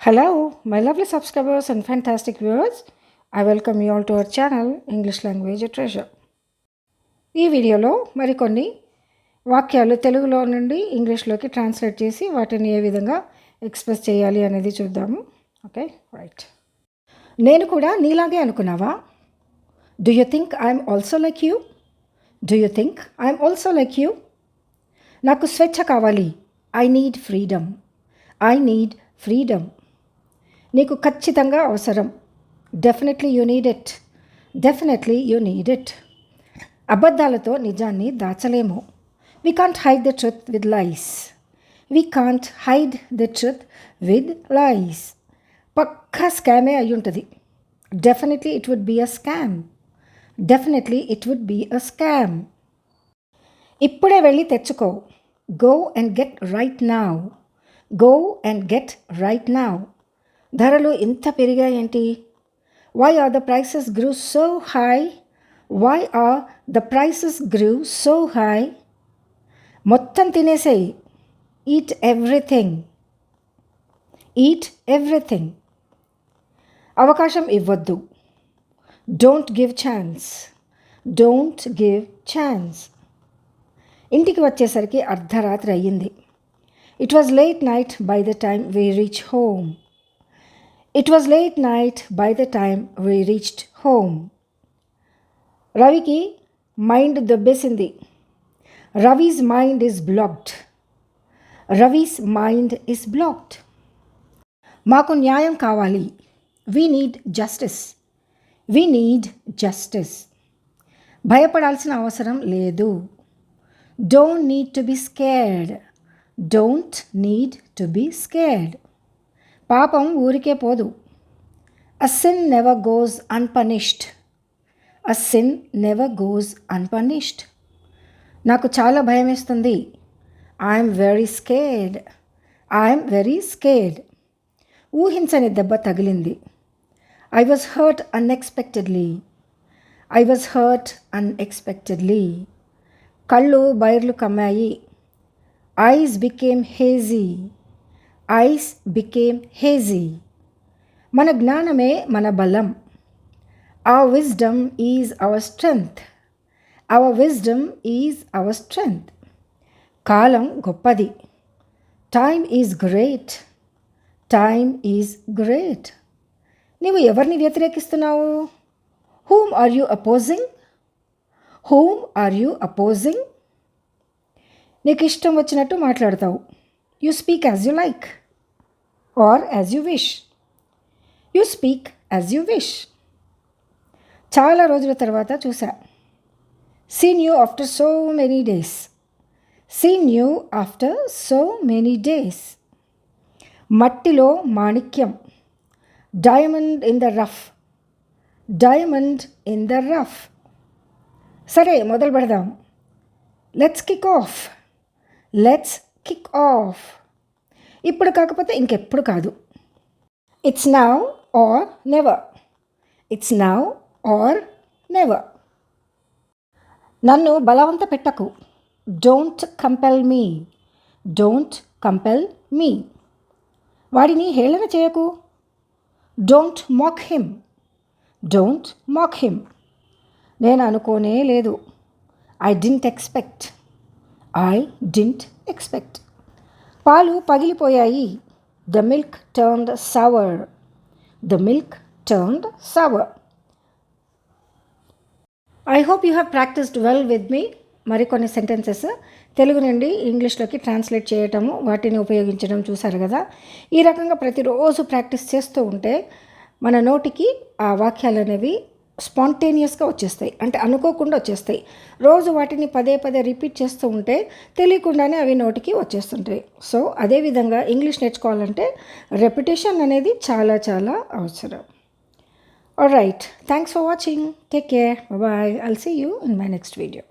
Hello, my lovely subscribers and fantastic viewers. I welcome you all to our channel, English Language Treasure. ఈ వీడియోలో మరికొన్ని వాక్యాలు తెలుగులో నుండి ఇంగ్లీష్లోకి ట్రాన్స్లేట్ చేసి వాటిని ఏ విధంగా ఎక్స్ప్రెస్ చేయాలి అనేది చూద్దాము. Okay, right. నేను కూడా నీలాగే అనుకున్నావా? Do you think I'm also like you? Do you think I'm also like you? నాకు స్వేచ్ఛ కావాలి. I need freedom. I need freedom. నీకు ఖచ్చితంగా అవసరం. Definitely you need it. Definitely you need it. అబద్ధాలతో నిజాన్ని దాచలేము. We can't hide the truth with lies. We can't hide the truth with lies. పక్కా స్కామే అయి ఉంటుంది. Definitely it would be a scam. Definitely it would be a scam. ఇప్పుడే వెళ్ళి తెచ్చుకో. Go and get right now. Go and get right now. ధరలు ఇంత పెరిగాయేంటి? Why are the prices grew so high? Why are the prices grew so high? మొత్తం తినేసేయి. Eat everything. Eat everything. అవకాశం ఇవ్వద్దు. Don't give chance. Don't give chance. ఇంటికి వచ్చేసరికి అర్ధరాత్రి అయ్యింది. It was late night by the time we reach home. It was late night by the time we reached home. రవికి mind దెబ్బేసింది. Ravi's mind is blocked. Ravi's mind is blocked. మాకు న్యాయం కావాలి. We need justice. We need justice. భయపడాల్సిన అవసరం లేదు. Don't need to be scared. Don't need to be scared. పాపం ఊరికే పోదు. A sin never goes unpunished. A sin never goes unpunished. నాకు చాలా భయం వేస్తుంది. I'm very scared. I'm very scared. ఊహించని దెబ్బ తగిలింది. I was hurt unexpectedly. I was hurt unexpectedly. కళ్ళు బైర్లు కమ్మాయి. Eyes became hazy. Eyes became hazy. మన జ్ఞానమే మన బలం. Our wisdom is our strength. Our wisdom is our strength. కాలం గొప్పది. Time is great. Time is great. నీవు ఎవరిని వ్యతిరేకిస్తున్నావు? Whom are you opposing? Whom are you opposing? నీకు ఇష్టం వచ్చినట్టు మాట్లాడతావు. You speak as you like or as you wish. You speak as you wish. చాలా రోజుల తర్వాత చూసా. Seen you after so many days. Seen you after so many days. మట్టిలో మాణిక్యం. Diamond in the rough. Diamond in the rough. సరే, మొదలు పెడదాం. Let's kick off. Let's kick off. ఇప్పుడు కాకపోతే ఇంకెప్పుడు కాదు. It's now or never. It's now or never. నన్ను బలవంత పెట్టకు. Don't compel me. Don't compel me. వాడిని హేళన చేయకు. Don't mock him. Don't mock him. నేను అనుకోనే లేదు. I didn't expect. I didn't expect. పాలు పగిలిపోయాయి. The milk turned sour. The milk turned sour. I hope you have practised well with me. మరికొన్ని sentences Telugu నుండి ఇంగ్లీష్లోకి ట్రాన్స్లేట్ చేయటము, వాటిని ఉపయోగించడం చూసారు కదా. ఈ రకంగా ప్రతిరోజు ప్రాక్టీస్ చేస్తూ ఉంటే మన నోటికి ఆ వాక్యాలు అనేవి స్పాంటేనియస్గా వచ్చేస్తాయి. అంటే అనుకోకుండా వచ్చేస్తాయి. రోజు వాటిని పదే పదే రిపీట్ చేస్తూ ఉంటే తెలియకుండానే అవి నోటికి వచ్చేస్తుంటాయి. సో అదేవిధంగా ఇంగ్లీష్ నేర్చుకోవాలంటే రెపిటేషన్ అనేది చాలా చాలా అవసరం. Alright, thanks for watching. Take care. Bye. I'll see you in my next video.